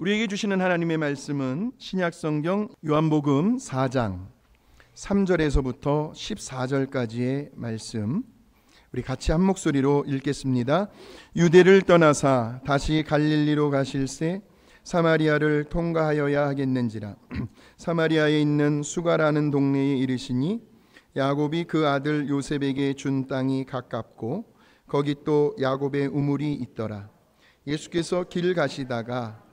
우리에게 주시는 하나님의 말씀은 신약성경 요한복음 4장 3절에서부터 14절까지의 말씀, 우리 같이 한 목소리로 읽겠습니다. 유대를 떠나사 다시 갈릴리로 가실새 사마리아를 통과하여야 하겠는지라. 사마리아에 있는 수가라는 동네에 이르시니 야곱이 그 아들 요셉에게 준 땅이 가깝고 거기 또 야곱의 우물이 있더라. 예수께서 길 가시다가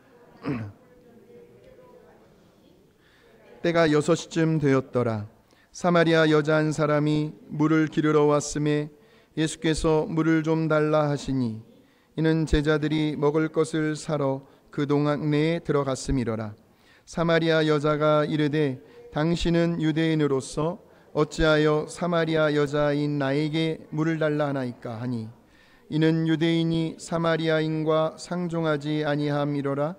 때가 6시쯤 되었더라. 사마리아 여자 한 사람이 물을 기르러 왔음에 예수께서 물을 좀 달라 하시니 이는 제자들이 먹을 것을 사러 그 동네에 들어갔음이로라. 사마리아 여자가 이르되 당신은 유대인으로서 어찌하여 사마리아 여자인 나에게 물을 달라 하나이까 하니 이는 유대인이 사마리아인과 상종하지 아니함이로라.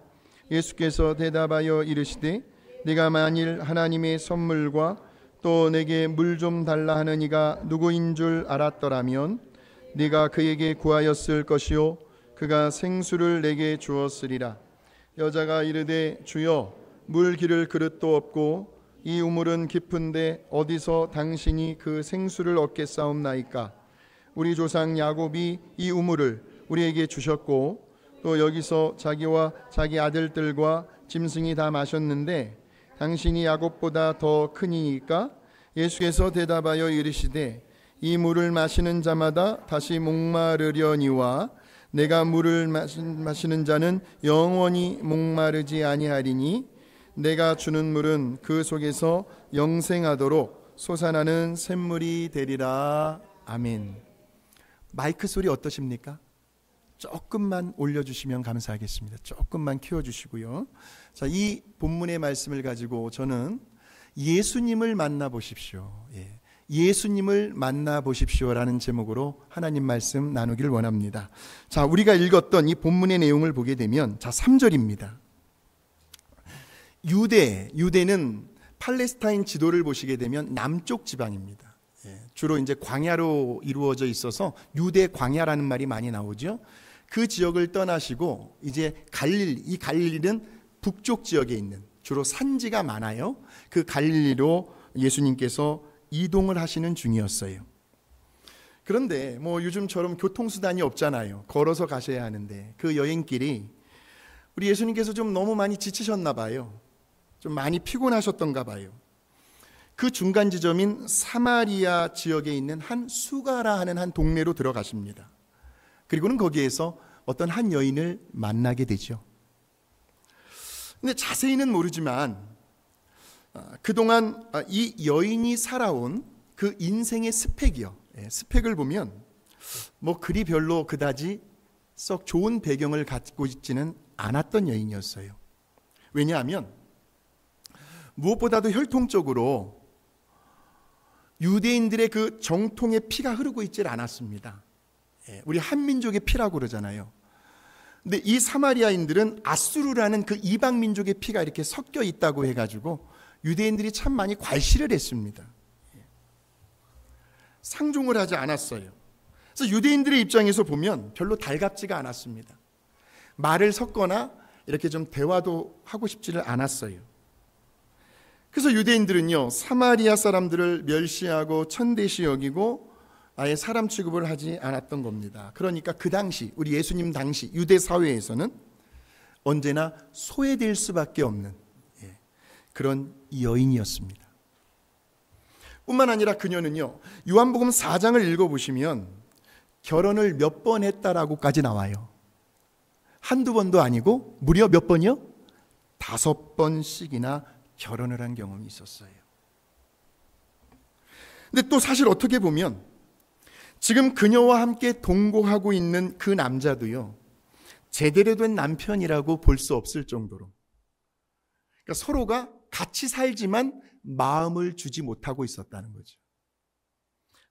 예수께서 대답하여 이르시되 네가 만일 하나님의 선물과 또 내게 물 좀 달라 하는 이가 누구인 줄 알았더라면 네가 그에게 구하였을 것이요 그가 생수를 내게 주었으리라. 여자가 이르되 주여 물 기를 그릇도 없고 이 우물은 깊은데 어디서 당신이 그 생수를 얻겠사옵나이까. 우리 조상 야곱이 이 우물을 우리에게 주셨고 또 여기서 자기와 자기 아들들과 짐승이 다 마셨는데 당신이 야곱보다 더 크니까. 예수께서 대답하여 이르시되 이 물을 마시는 자마다 다시 목마르려니와 내가 물을 마시는 자는 영원히 목마르지 아니하리니 내가 주는 물은 그 속에서 영생하도록 솟아나는 샘물이 되리라. 아멘. 마이크 소리 어떠십니까? 조금만 올려주시면 감사하겠습니다. 조금만 키워주시고요. 자, 이 본문의 말씀을 가지고 저는 예수님을 만나보십시오. 예수님을 만나보십시오라는 제목으로 하나님 말씀 나누길 원합니다. 자, 우리가 읽었던 이 본문의 내용을 보게 되면, 자, 3절입니다. 유대는 팔레스타인 지도를 보시게 되면 남쪽 지방입니다. 주로 이제 광야로 이루어져 있어서 유대 광야라는 말이 많이 나오죠. 그 지역을 떠나시고 이제 이 갈릴리는 북쪽 지역에 있는 주로 산지가 많아요. 그 갈릴리로 예수님께서 이동을 하시는 중이었어요. 그런데 뭐 요즘처럼 교통수단이 없잖아요. 걸어서 가셔야 하는데 그 여행길이 우리 예수님께서 좀 너무 많이 지치셨나 봐요. 좀 많이 피곤하셨던가 봐요. 그 중간 지점인 사마리아 지역에 있는 한 수가라 하는 한 동네로 들어가십니다. 그리고는 거기에서 어떤 한 여인을 만나게 되죠. 근데 자세히는 모르지만 그동안 이 여인이 살아온 그 인생의 스펙을 보면 뭐 그리 별로 그다지 썩 좋은 배경을 갖고 있지는 않았던 여인이었어요. 왜냐하면 무엇보다도 혈통적으로 유대인들의 그 정통의 피가 흐르고 있질 않았습니다. 우리 한민족의 피라고 그러잖아요. 근데 이 사마리아인들은 아수르라는 그 이방 민족의 피가 이렇게 섞여 있다고 해가지고 유대인들이 참 많이 괄시를 했습니다. 상종을 하지 않았어요. 그래서 유대인들의 입장에서 보면 별로 달갑지가 않았습니다. 말을 섞거나 이렇게 좀 대화도 하고 싶지를 않았어요. 그래서 유대인들은요, 사마리아 사람들을 멸시하고 천대시 여기고 아예 사람 취급을 하지 않았던 겁니다. 그러니까 그 당시, 우리 예수님 당시 유대 사회에서는 언제나 소외될 수밖에 없는 그런 여인이었습니다. 뿐만 아니라 그녀는요, 요한복음 4장을 읽어보시면 결혼을 몇 번 했다라고까지 나와요. 한두 번도 아니고 무려 몇 번이요? 5번씩이나 결혼을 한 경험이 있었어요. 근데 또 사실 어떻게 보면 지금 그녀와 함께 동거하고 있는 그 남자도요, 제대로 된 남편이라고 볼 수 없을 정도로, 그러니까 서로가 같이 살지만 마음을 주지 못하고 있었다는 거죠.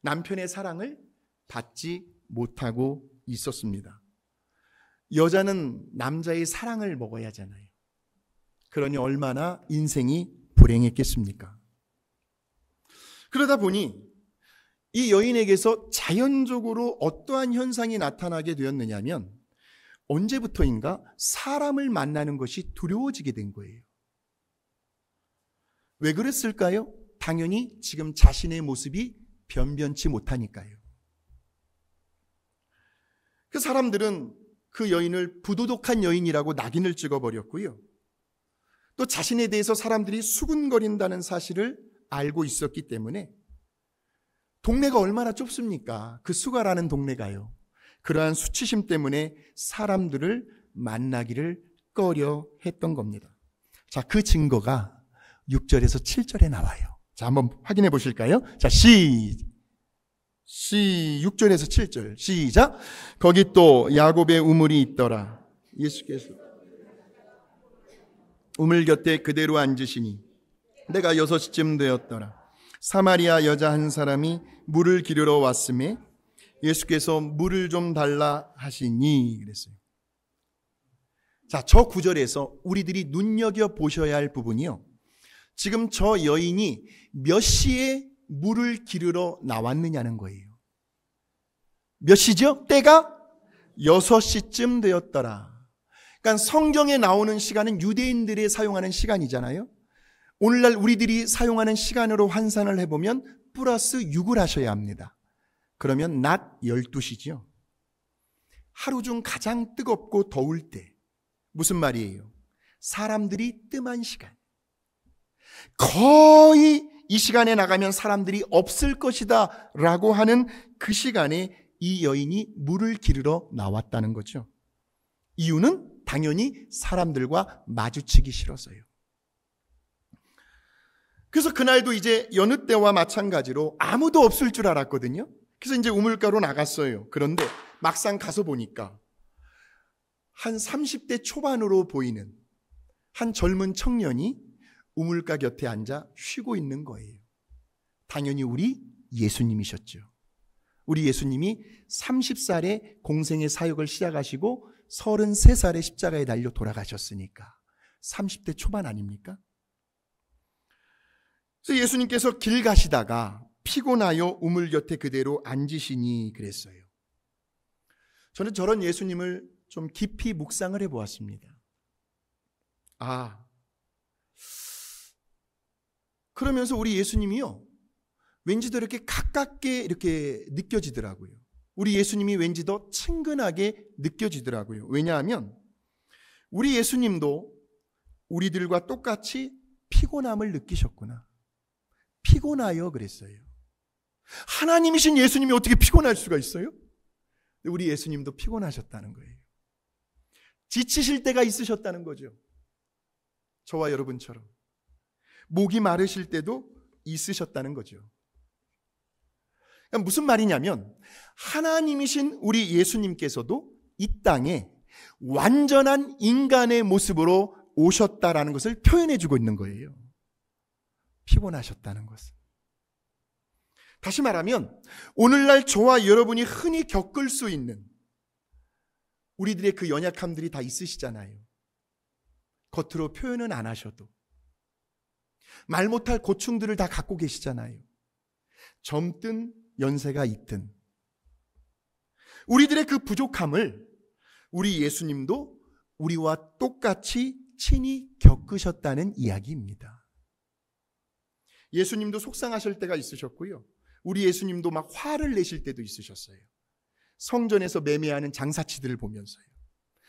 남편의 사랑을 받지 못하고 있었습니다. 여자는 남자의 사랑을 먹어야 하잖아요. 그러니 얼마나 인생이 불행했겠습니까? 그러다 보니 이 여인에게서 자연적으로 어떠한 현상이 나타나게 되었느냐면 언제부터인가 사람을 만나는 것이 두려워지게 된 거예요. 왜 그랬을까요? 당연히 지금 자신의 모습이 변변치 못하니까요. 그 사람들은 그 여인을 부도덕한 여인이라고 낙인을 찍어버렸고요. 또 자신에 대해서 사람들이 수군거린다는 사실을 알고 있었기 때문에 동네가 얼마나 좁습니까? 그 수가라는 동네가요. 그러한 수치심 때문에 사람들을 만나기를 꺼려 했던 겁니다. 자, 그 증거가 6절에서 7절에 나와요. 자, 한번 확인해 보실까요? 자, 6절에서 7절 시작. 거기 또 야곱의 우물이 있더라. 예수께서 우물 곁에 그대로 앉으시니 내가 6시쯤 되었더라. 사마리아 여자 한 사람이 물을 기르러 왔음에 예수께서 물을 좀 달라 하시니 그랬어요. 자, 저 구절에서 우리들이 눈여겨보셔야 할 부분이요, 지금 저 여인이 몇 시에 물을 기르러 나왔느냐는 거예요. 몇 시죠? 때가 6시쯤 되었더라. 그러니까 성경에 나오는 시간은 유대인들이 사용하는 시간이잖아요. 오늘날 우리들이 사용하는 시간으로 환산을 해보면 플러스 6을 하셔야 합니다. 그러면 낮 12시죠. 하루 중 가장 뜨겁고 더울 때. 무슨 말이에요? 사람들이 뜸한 시간. 거의 이 시간에 나가면 사람들이 없을 것이다 라고 하는 그 시간에 이 여인이 물을 기르러 나왔다는 거죠. 이유는 당연히 사람들과 마주치기 싫어서요. 그래서 그날도 이제 여느 때와 마찬가지로 아무도 없을 줄 알았거든요. 그래서 이제 우물가로 나갔어요. 그런데 막상 가서 보니까 한 30대 초반으로 보이는 한 젊은 청년이 우물가 곁에 앉아 쉬고 있는 거예요. 당연히 우리 예수님이셨죠. 우리 예수님이 30살에 공생의 사역을 시작하시고 33살에 십자가에 달려 돌아가셨으니까 30대 초반 아닙니까? 그래서 예수님께서 길 가시다가 피곤하여 우물 곁에 그대로 앉으시니 그랬어요. 저는 저런 예수님을 좀 깊이 묵상을 해보았습니다. 그러면서 우리 예수님이요, 왠지 더 이렇게 가깝게 이렇게 느껴지더라고요. 우리 예수님이 왠지 더 친근하게 느껴지더라고요. 왜냐하면 우리 예수님도 우리들과 똑같이 피곤함을 느끼셨구나. 피곤하여 그랬어요. 하나님이신 예수님이 어떻게 피곤할 수가 있어요? 우리 예수님도 피곤하셨다는 거예요. 지치실 때가 있으셨다는 거죠. 저와 여러분처럼. 목이 마르실 때도 있으셨다는 거죠. 그러니까 무슨 말이냐면 하나님이신 우리 예수님께서도 이 땅에 완전한 인간의 모습으로 오셨다라는 것을 표현해 주고 있는 거예요. 피곤하셨다는 것을. 다시 말하면 오늘날 저와 여러분이 흔히 겪을 수 있는 우리들의 그 연약함들이 다 있으시잖아요. 겉으로 표현은 안 하셔도 말 못할 고충들을 다 갖고 계시잖아요. 젊든 연세가 있든 우리들의 그 부족함을 우리 예수님도 우리와 똑같이 친히 겪으셨다는 이야기입니다. 예수님도 속상하실 때가 있으셨고요. 우리 예수님도 막 화를 내실 때도 있으셨어요. 성전에서 매매하는 장사치들을 보면서요.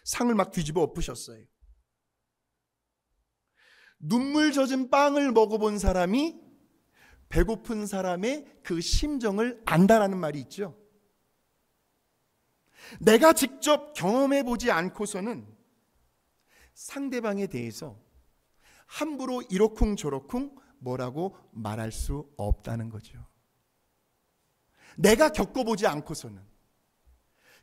상을 막 뒤집어 엎으셨어요. 눈물 젖은 빵을 먹어본 사람이 배고픈 사람의 그 심정을 안다라는 말이 있죠. 내가 직접 경험해보지 않고서는 상대방에 대해서 함부로 이러쿵저러쿵 뭐라고 말할 수 없다는 거죠. 내가 겪어보지 않고서는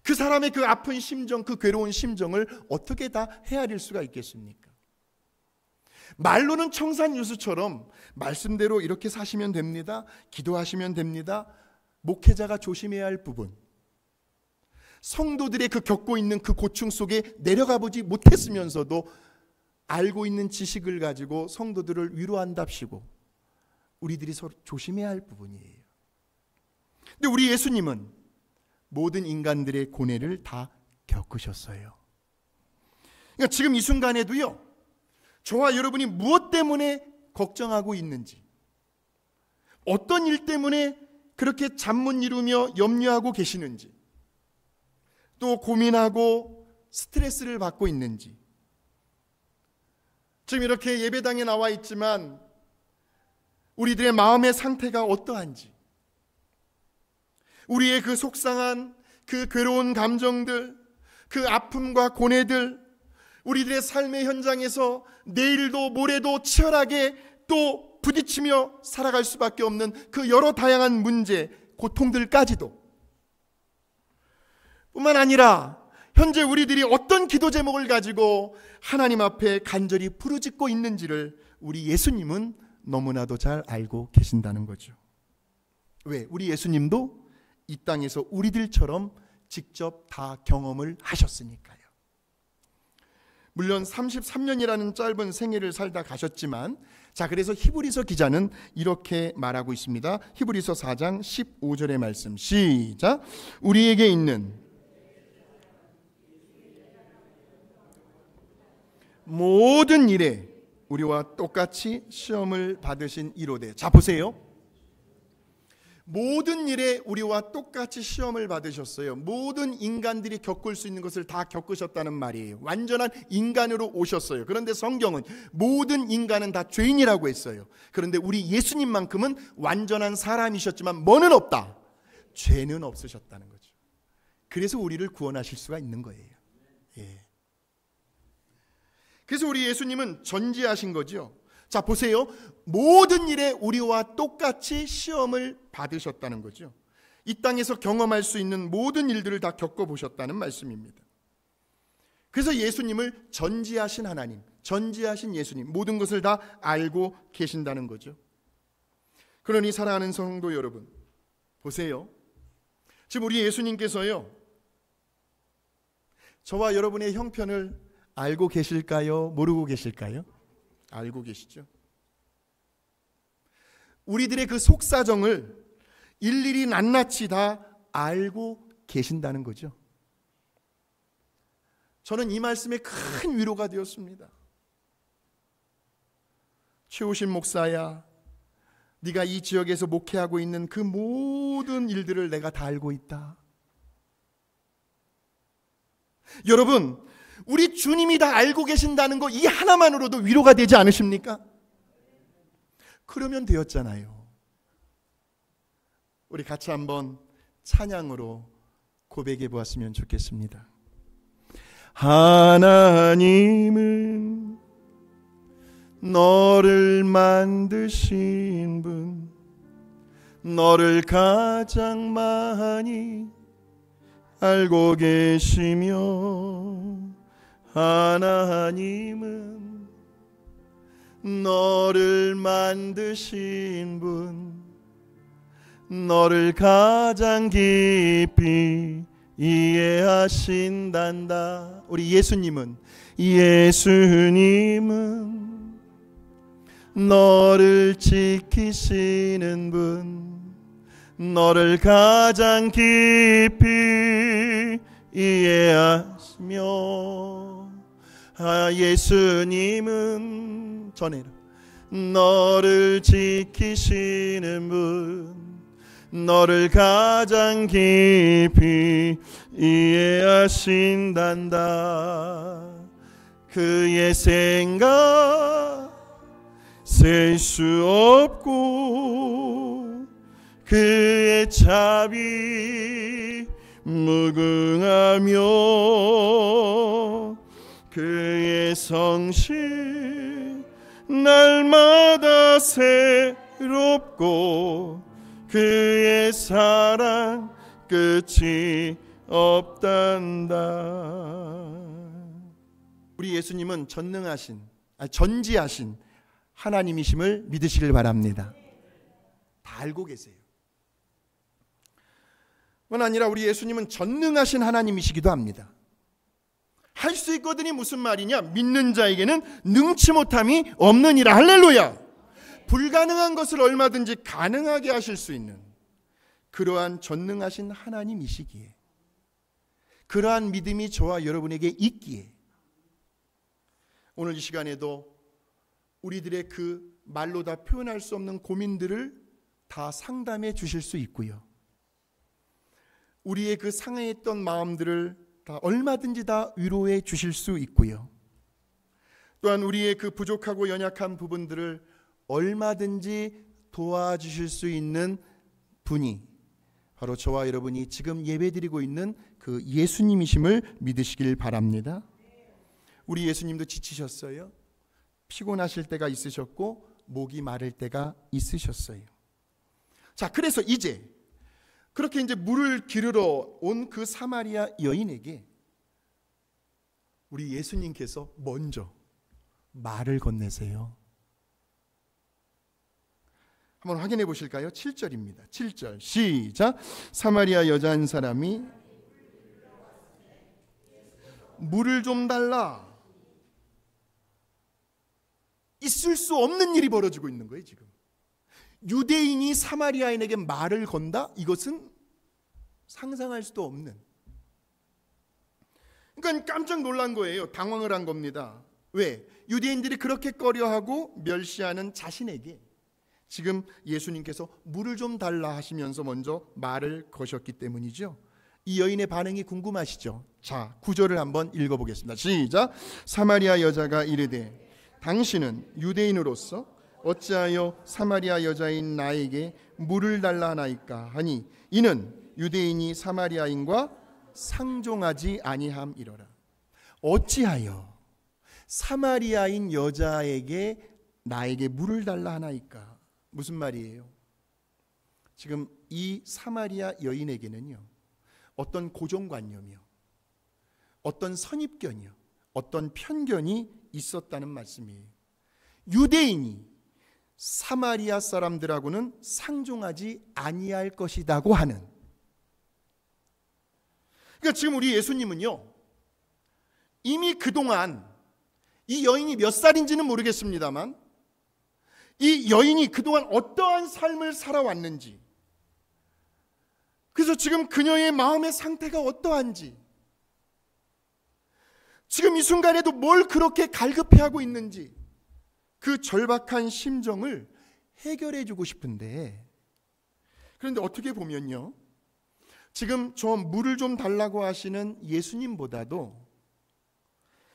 그 사람의 그 아픈 심정, 그 괴로운 심정을 어떻게 다 헤아릴 수가 있겠습니까? 말로는 청산유수처럼 말씀대로 이렇게 사시면 됩니다. 기도하시면 됩니다. 목회자가 조심해야 할 부분, 성도들의 그 겪고 있는 그 고충 속에 내려가 보지 못했으면서도 알고 있는 지식을 가지고 성도들을 위로한답시고 우리들이 서로 조심해야 할 부분이에요. 근데 우리 예수님은 모든 인간들의 고뇌를 다 겪으셨어요. 그러니까 지금 이 순간에도요, 저와 여러분이 무엇 때문에 걱정하고 있는지, 어떤 일 때문에 그렇게 잠 못 이루며 염려하고 계시는지, 또 고민하고 스트레스를 받고 있는지, 지금 이렇게 예배당에 나와 있지만 우리들의 마음의 상태가 어떠한지, 우리의 그 속상한 그 괴로운 감정들, 그 아픔과 고뇌들, 우리들의 삶의 현장에서 내일도 모레도 치열하게 또 부딪히며 살아갈 수밖에 없는 그 여러 다양한 문제, 고통들까지도, 뿐만 아니라 현재 우리들이 어떤 기도 제목을 가지고 하나님 앞에 간절히 부르짖고 있는지를 우리 예수님은 너무나도 잘 알고 계신다는 거죠. 왜? 우리 예수님도 이 땅에서 우리들처럼 직접 다 경험을 하셨으니까요. 물론 33년이라는 짧은 생애를 살다 가셨지만, 자, 그래서 히브리서 기자는 이렇게 말하고 있습니다. 히브리서 4장 15절의 말씀, 시작. 우리에게 있는 모든 일에 우리와 똑같이 시험을 받으신 이로되. 자, 보세요. 모든 일에 우리와 똑같이 시험을 받으셨어요. 모든 인간들이 겪을 수 있는 것을 다 겪으셨다는 말이에요. 완전한 인간으로 오셨어요. 그런데 성경은 모든 인간은 다 죄인이라고 했어요. 그런데 우리 예수님만큼은 완전한 사람이셨지만 뭐는 없다? 죄는 없으셨다는 거죠. 그래서 우리를 구원하실 수가 있는 거예요. 예. 그래서 우리 예수님은 전지하신 거죠. 자, 보세요. 모든 일에 우리와 똑같이 시험을 받으셨다는 거죠. 이 땅에서 경험할 수 있는 모든 일들을 다 겪어보셨다는 말씀입니다. 그래서 예수님을 전지하신 하나님, 전지하신 예수님, 모든 것을 다 알고 계신다는 거죠. 그러니 사랑하는 성도 여러분, 보세요. 지금 우리 예수님께서요, 저와 여러분의 형편을 알고 계실까요? 모르고 계실까요? 알고 계시죠? 우리들의 그 속사정을 일일이 낱낱이 다 알고 계신다는 거죠. 저는 이 말씀에 큰 위로가 되었습니다. 최우신 목사야, 네가 이 지역에서 목회하고 있는 그 모든 일들을 내가 다 알고 있다. 여러분, 우리 주님이 다 알고 계신다는 거, 이 하나만으로도 위로가 되지 않으십니까? 그러면 되었잖아요. 우리 같이 한번 찬양으로 고백해 보았으면 좋겠습니다. 하나님은 너를 만드신 분, 너를 가장 많이 알고 계시며, 하나님은 너를 만드신 분, 너를 가장 깊이 이해하신단다. 우리 예수님은 너를 지키시는 분, 너를 가장 깊이 이해하시며, 예수님은 전해라. 너를 지키시는 분, 너를 가장 깊이 이해하신단다. 그의 생각 셀 수 없고 그의 자비 무궁하며 그의 성실 날마다 새롭고 그의 사랑 끝이 없단다. 우리 예수님은 전지하신 하나님이심을 믿으시길 바랍니다. 다 알고 계세요. 뿐 아니라 우리 예수님은 전능하신 하나님이시기도 합니다. 할 수 있거든이 무슨 말이냐? 믿는 자에게는 능치 못함이 없느니라. 할렐루야. 불가능한 것을 얼마든지 가능하게 하실 수 있는 그러한 전능하신 하나님이시기에, 그러한 믿음이 저와 여러분에게 있기에 오늘 이 시간에도 우리들의 그 말로 다 표현할 수 없는 고민들을 다 상담해 주실 수 있고요. 우리의 그 상해했던 마음들을 다 얼마든지 다 위로해 주실 수 있고요. 또한 우리의 그 부족하고 연약한 부분들을 얼마든지 도와주실 수 있는 분이 바로 저와 여러분이 지금 예배드리고 있는 그 예수님이심을 믿으시길 바랍니다. 우리 예수님도 지치셨어요. 피곤하실 때가 있으셨고 목이 마를 때가 있으셨어요. 자, 그래서 이제 그렇게 이제 물을 기르러 온 그 사마리아 여인에게 우리 예수님께서 먼저 말을 건네세요. 한번 확인해 보실까요? 7절입니다. 7절 시작. 사마리아 여자 한 사람이 물을 좀 달라. 있을 수 없는 일이 벌어지고 있는 거예요. 지금 유대인이 사마리아인에게 말을 건다? 이것은 상상할 수도 없는, 그러니까 깜짝 놀란 거예요. 당황을 한 겁니다. 왜? 유대인들이 그렇게 꺼려하고 멸시하는 자신에게 지금 예수님께서 물을 좀 달라 하시면서 먼저 말을 거셨기 때문이죠. 이 여인의 반응이 궁금하시죠? 자, 9절을 한번 읽어보겠습니다. 시작. 사마리아 여자가 이르되 당신은 유대인으로서 어찌하여 사마리아 여자인 나에게 물을 달라 하나이까 하니 이는 유대인이 사마리아인과 상종하지 아니함이러라. 어찌하여 사마리아인 여자에게 나에게 물을 달라 하나이까? 무슨 말이에요? 지금 이 사마리아 여인에게는요, 어떤 고정관념이요, 어떤 선입견이요, 어떤 편견이 있었다는 말씀이에요. 유대인이 사마리아 사람들하고는 상종하지 아니할 것이라고 하는. 그러니까 지금 우리 예수님은요, 이미 그동안 이 여인이 몇 살인지는 모르겠습니다만 이 여인이 그동안 어떠한 삶을 살아왔는지, 그래서 지금 그녀의 마음의 상태가 어떠한지, 지금 이 순간에도 뭘 그렇게 갈급해하고 있는지, 그 절박한 심정을 해결해 주고 싶은데, 그런데 어떻게 보면요, 지금 저 물을 좀 달라고 하시는 예수님보다도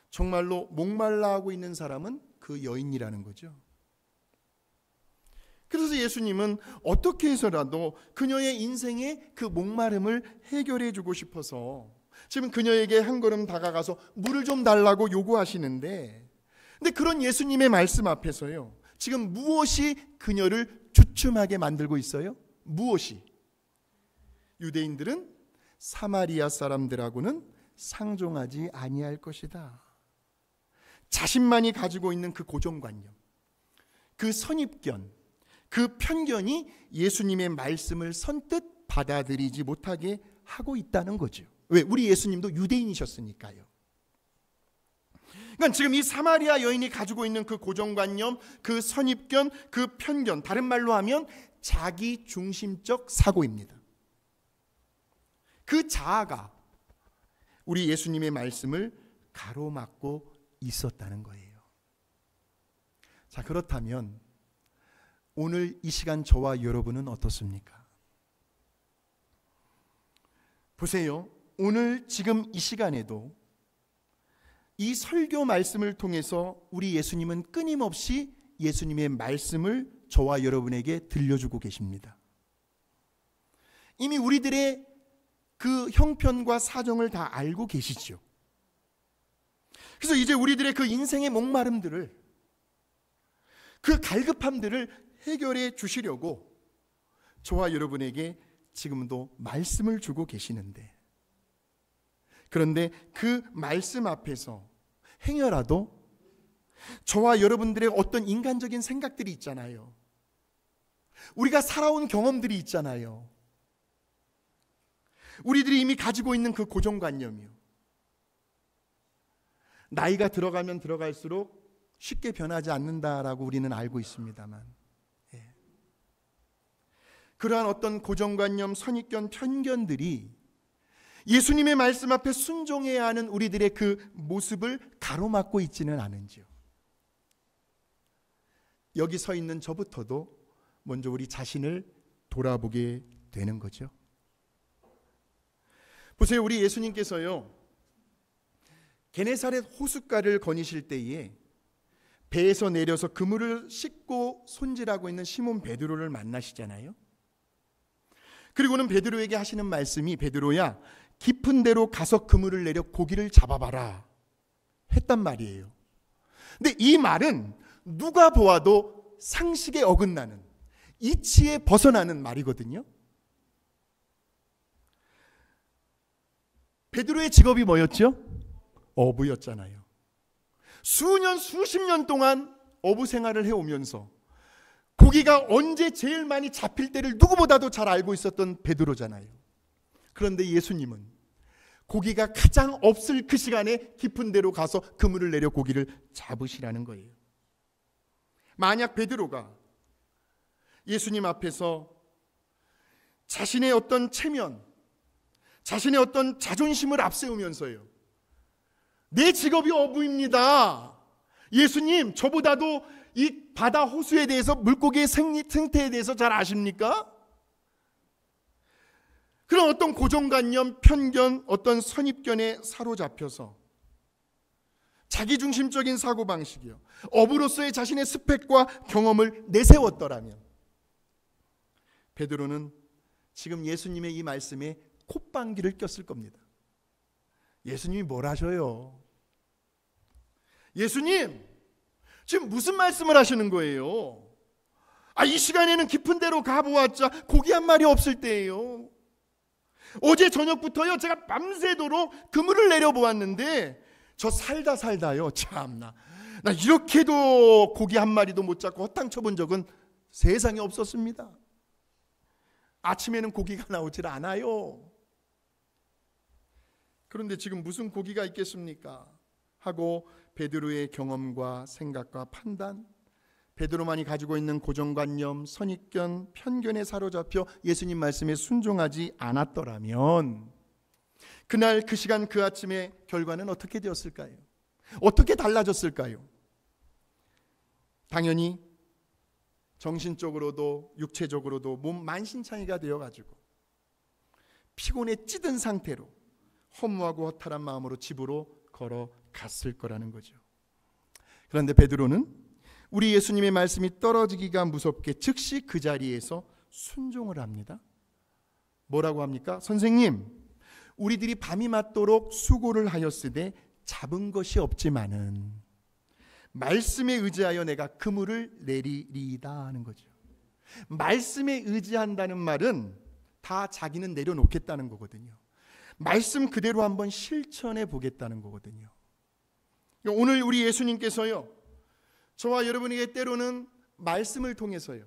정말로 목말라 하고 있는 사람은 그 여인이라는 거죠. 그래서 예수님은 어떻게 해서라도 그녀의 인생의 그 목마름을 해결해 주고 싶어서 지금 그녀에게 한 걸음 다가가서 물을 좀 달라고 요구하시는데, 근데 그런 예수님의 말씀 앞에서요, 지금 무엇이 그녀를 주춤하게 만들고 있어요? 무엇이? 유대인들은 사마리아 사람들하고는 상종하지 아니할 것이다. 자신만이 가지고 있는 그 고정관념, 그 선입견, 그 편견이 예수님의 말씀을 선뜻 받아들이지 못하게 하고 있다는 거죠. 왜? 우리 예수님도 유대인이셨으니까요. 그러니까 지금 이 사마리아 여인이 가지고 있는 그 고정관념, 그 선입견, 그 편견, 다른 말로 하면 자기 중심적 사고입니다. 그 자아가 우리 예수님의 말씀을 가로막고 있었다는 거예요. 자, 그렇다면 오늘 이 시간 저와 여러분은 어떻습니까? 보세요. 오늘 지금 이 시간에도 이 설교 말씀을 통해서 우리 예수님은 끊임없이 예수님의 말씀을 저와 여러분에게 들려주고 계십니다. 이미 우리들의 그 형편과 사정을 다 알고 계시죠. 그래서 이제 우리들의 그 인생의 목마름들을, 그 갈급함들을 해결해 주시려고 저와 여러분에게 지금도 말씀을 주고 계시는데, 그런데 그 말씀 앞에서 행여라도 저와 여러분들의 어떤 인간적인 생각들이 있잖아요. 우리가 살아온 경험들이 있잖아요. 우리들이 이미 가지고 있는 그 고정관념이요, 나이가 들어가면 들어갈수록 쉽게 변하지 않는다라고 우리는 알고 있습니다만, 그러한 어떤 고정관념, 선입견, 편견들이 예수님의 말씀 앞에 순종해야 하는 우리들의 그 모습을 가로막고 있지는 않은지요. 여기 서 있는 저부터도 먼저 우리 자신을 돌아보게 되는 거죠. 보세요. 우리 예수님께서요, 게네사렛 호숫가를 거니실 때에 배에서 내려서 그물을 씻고 손질하고 있는 시몬 베드로를 만나시잖아요. 그리고는 베드로에게 하시는 말씀이, 베드로야, 깊은 데로 가서 그물을 내려 고기를 잡아봐라 했단 말이에요. 근데 이 말은 누가 보아도 상식에 어긋나는, 이치에 벗어나는 말이거든요. 베드로의 직업이 뭐였죠? 어부였잖아요. 수년 수십 년 동안 어부 생활을 해오면서 고기가 언제 제일 많이 잡힐 때를 누구보다도 잘 알고 있었던 베드로잖아요. 그런데 예수님은 고기가 가장 없을 그 시간에 깊은 데로 가서 그물을 내려 고기를 잡으시라는 거예요. 만약 베드로가 예수님 앞에서 자신의 어떤 체면, 자신의 어떤 자존심을 앞세우면서요, 내 직업이 어부입니다, 예수님 저보다도 이 바다 호수에 대해서, 물고기의 생태에 대해서 잘 아십니까? 그런 어떤 고정관념, 편견, 어떤 선입견에 사로잡혀서 자기중심적인 사고방식이요, 어부로서의 자신의 스펙과 경험을 내세웠더라면 베드로는 지금 예수님의 이 말씀에 콧방귀를 꼈을 겁니다. 예수님이 뭘 하셔요? 예수님 지금 무슨 말씀을 하시는 거예요? 이 시간에는 깊은 데로 가보았자 고기 한 마리 없을 때예요. 어제 저녁부터요 제가 밤새도록 그물을 내려보았는데 저 살다요, 참나, 나 이렇게도 고기 한 마리도 못 잡고 허탕 쳐본 적은 세상에 없었습니다. 아침에는 고기가 나오질 않아요. 그런데 지금 무슨 고기가 있겠습니까? 하고 베드로의 경험과 생각과 판단, 베드로만이 가지고 있는 고정관념, 선입견, 편견에 사로잡혀 예수님 말씀에 순종하지 않았더라면 그날 그 시간 그 아침의 결과는 어떻게 되었을까요? 어떻게 달라졌을까요? 당연히 정신적으로도 육체적으로도 몸 만신창이가 되어가지고 피곤에 찌든 상태로 허무하고 허탈한 마음으로 집으로 걸어갔을 거라는 거죠. 그런데 베드로는 우리 예수님의 말씀이 떨어지기가 무섭게 즉시 그 자리에서 순종을 합니다. 뭐라고 합니까? 선생님, 우리들이 밤이 맞도록 수고를 하였으되 잡은 것이 없지만은 말씀에 의지하여 내가 그물을 내리리이다 하는 거죠. 말씀에 의지한다는 말은 다 자기는 내려놓겠다는 거거든요. 말씀 그대로 한번 실천해 보겠다는 거거든요. 오늘 우리 예수님께서요, 저와 여러분에게 때로는 말씀을 통해서요,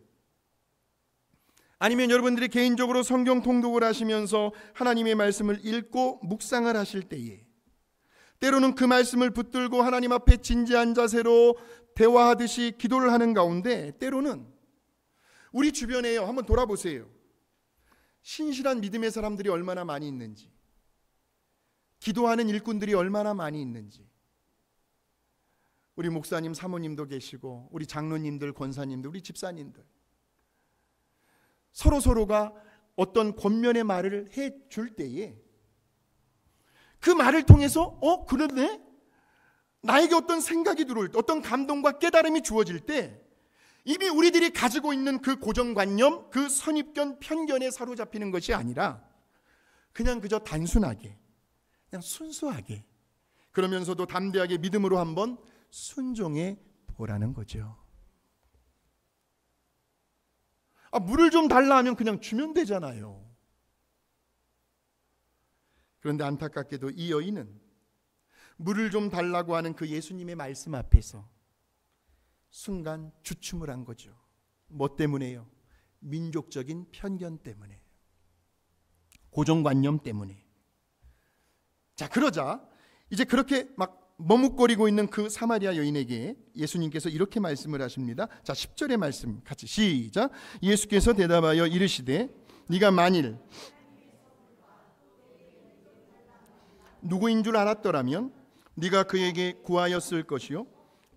아니면 여러분들이 개인적으로 성경 통독을 하시면서 하나님의 말씀을 읽고 묵상을 하실 때에 때로는 그 말씀을 붙들고 하나님 앞에 진지한 자세로 대화하듯이 기도를 하는 가운데 때로는 우리 주변에요, 한번 돌아보세요. 신실한 믿음의 사람들이 얼마나 많이 있는지, 기도하는 일꾼들이 얼마나 많이 있는지, 우리 목사님, 사모님도 계시고 우리 장로님들, 권사님들, 우리 집사님들, 서로가 어떤 권면의 말을 해줄 때에 그 말을 통해서 그러네? 나에게 어떤 생각이 들어올 때, 어떤 감동과 깨달음이 주어질 때 이미 우리들이 가지고 있는 그 고정관념, 그 선입견, 편견에 사로잡히는 것이 아니라 그냥 그저 단순하게, 그냥 순수하게, 그러면서도 담대하게 믿음으로 한번 순종해 보라는 거죠. 물을 좀 달라 하면 그냥 주면 되잖아요. 그런데 안타깝게도 이 여인은 물을 좀 달라고 하는 그 예수님의 말씀 앞에서 순간 주춤을 한 거죠. 뭐 때문에요? 민족적인 편견 때문에, 고정관념 때문에. 자, 그러자 이제 그렇게 막 머뭇거리고 있는 그 사마리아 여인에게 예수님께서 이렇게 말씀을 하십니다. 자, 10절의 말씀 같이 시작. 예수께서 대답하여 이르시되 네가 만일 누구인 줄 알았더라면 네가 그에게 구하였을 것이요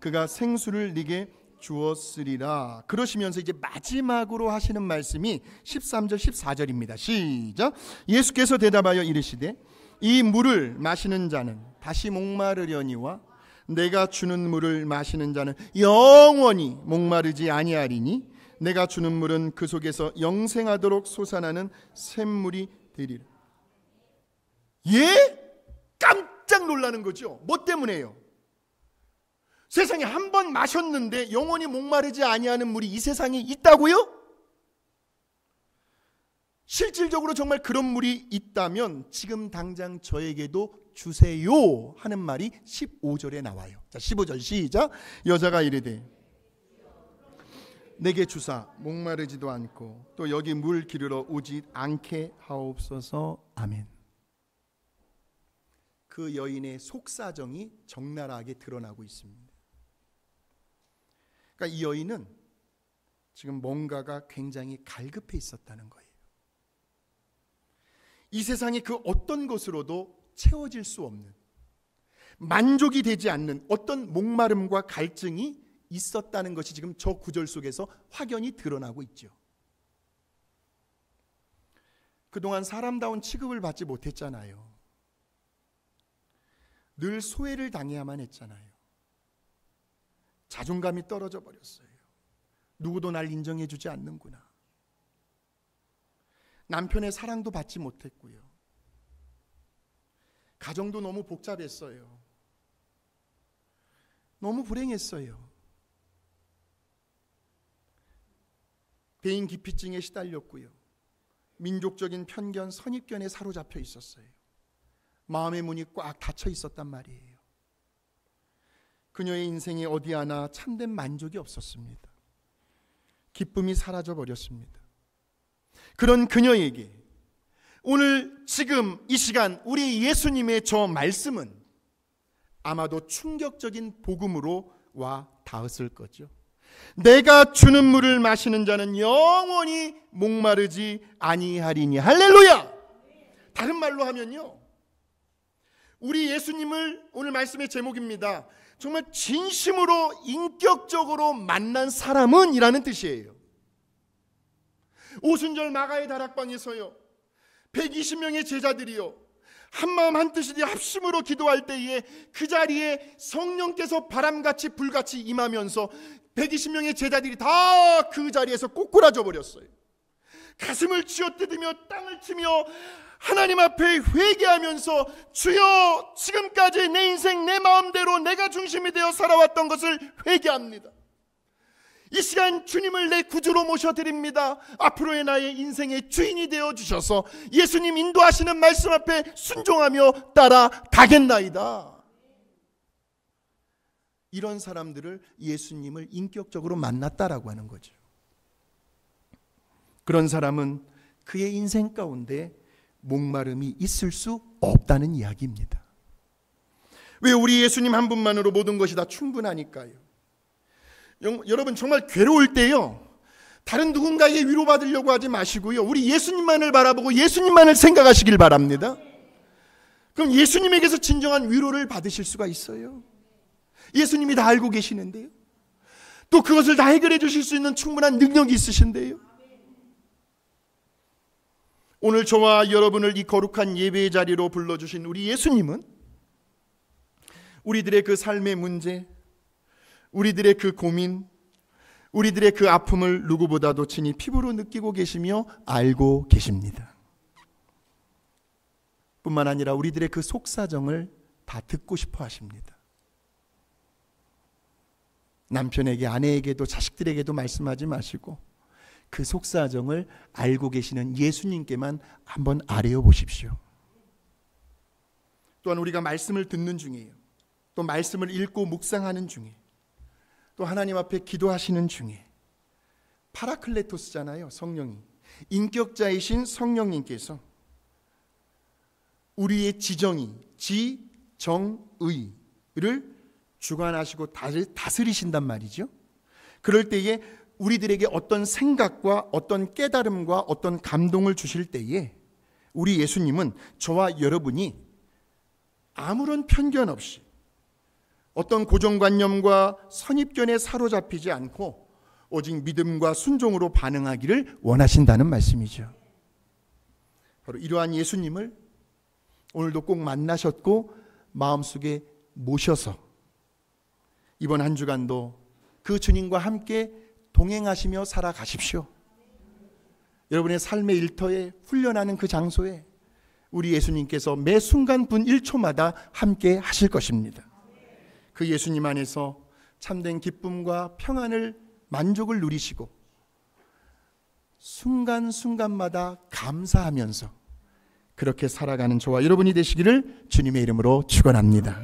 그가 생수를 네게 주었으리라. 그러시면서 이제 마지막으로 하시는 말씀이 13절 14절입니다. 시작. 예수께서 대답하여 이르시되 이 물을 마시는 자는 다시 목마르려니와 내가 주는 물을 마시는 자는 영원히 목마르지 아니하리니 내가 주는 물은 그 속에서 영생하도록 솟아나는 샘물이 되리라. 예? 깜짝 놀라는 거죠. 뭐 때문에요? 세상에 한 번 마셨는데 영원히 목마르지 아니하는 물이 이 세상에 있다고요? 실질적으로 정말 그런 물이 있다면 지금 당장 저에게도 주세요 하는 말이 15절에 나와요. 자, 15절 시작. 여자가 이르되 내게 주사 목마르지도 않고 또 여기 물 기르러 오지 않게 하옵소서. 아멘. 그 여인의 속사정이 적나라하게 드러나고 있습니다. 그러니까 이 여인은 지금 뭔가가 굉장히 갈급해 있었다는 거예요. 이 세상의 그 어떤 것으로도 채워질 수 없는, 만족이 되지 않는 어떤 목마름과 갈증이 있었다는 것이 지금 저 구절 속에서 확연히 드러나고 있죠. 그동안 사람다운 취급을 받지 못했잖아요. 늘 소외를 당해야만 했잖아요. 자존감이 떨어져 버렸어요. 누구도 날 인정해 주지 않는구나. 남편의 사랑도 받지 못했고요. 가정도 너무 복잡했어요. 너무 불행했어요. 대인 기피증에 시달렸고요. 민족적인 편견, 선입견에 사로잡혀 있었어요. 마음의 문이 꽉 닫혀 있었단 말이에요. 그녀의 인생에 어디 하나 참된 만족이 없었습니다. 기쁨이 사라져 버렸습니다. 그런 그녀에게 오늘 지금 이 시간 우리 예수님의 저 말씀은 아마도 충격적인 복음으로 와 닿았을 거죠. 내가 주는 물을 마시는 자는 영원히 목마르지 아니하리니. 할렐루야. 다른 말로 하면요, 우리 예수님을 오늘 말씀의 제목입니다. 정말 진심으로 인격적으로 만난 사람은 이라는 뜻이에요. 오순절 마가의 다락방에서요 120명의 제자들이요 한마음 한뜻이 되어 합심으로 기도할 때에 그 자리에 성령께서 바람같이 불같이 임하면서 120명의 제자들이 다 그 자리에서 꼬꾸라져 버렸어요. 가슴을 쥐어뜯으며 땅을 치며 하나님 앞에 회개하면서 주여, 지금까지 내 인생 내 마음대로 내가 중심이 되어 살아왔던 것을 회개합니다. 이 시간 주님을 내 구주로 모셔드립니다. 앞으로의 나의 인생의 주인이 되어주셔서 예수님 인도하시는 말씀 앞에 순종하며 따라가겠나이다. 이런 사람들을 예수님을 인격적으로 만났다라고 하는 거죠. 그런 사람은 그의 인생 가운데 목마름이 있을 수 없다는 이야기입니다. 왜? 우리 예수님 한 분만으로 모든 것이 다 충분하니까요. 여러분 정말 괴로울 때요 다른 누군가에게 위로받으려고 하지 마시고요 우리 예수님만을 바라보고 예수님만을 생각하시길 바랍니다. 그럼 예수님에게서 진정한 위로를 받으실 수가 있어요. 예수님이 다 알고 계시는데요, 또 그것을 다 해결해 주실 수 있는 충분한 능력이 있으신데요. 오늘 저와 여러분을 이 거룩한 예배의 자리로 불러주신 우리 예수님은 우리들의 그 삶의 문제, 우리들의 그 고민, 우리들의 그 아픔을 누구보다도 친히 피부로 느끼고 계시며 알고 계십니다. 뿐만 아니라 우리들의 그 속사정을 다 듣고 싶어 하십니다. 남편에게, 아내에게도, 자식들에게도 말씀하지 마시고 그 속사정을 알고 계시는 예수님께만 한번 아뢰어 보십시오. 또한 우리가 말씀을 듣는 중에요, 또 말씀을 읽고 묵상하는 중에, 또 하나님 앞에 기도하시는 중에 파라클레토스잖아요. 성령이, 인격자이신 성령님께서 우리의 지정의, 지정의를 주관하시고 다스리신단 말이죠. 그럴 때에 우리들에게 어떤 생각과 어떤 깨달음과 어떤 감동을 주실 때에 우리 예수님은 저와 여러분이 아무런 편견 없이 어떤 고정관념과 선입견에 사로잡히지 않고 오직 믿음과 순종으로 반응하기를 원하신다는 말씀이죠. 바로 이러한 예수님을 오늘도 꼭 만나셨고 마음속에 모셔서 이번 한 주간도 그 주님과 함께 동행하시며 살아가십시오. 여러분의 삶의 일터에 훈련하는 그 장소에 우리 예수님께서 매 순간 분 1초마다 함께 하실 것입니다. 그 예수님 안에서 참된 기쁨과 평안을 만족을 누리시고 순간순간마다 감사하면서 그렇게 살아가는 저와 여러분이 되시기를 주님의 이름으로 축원합니다.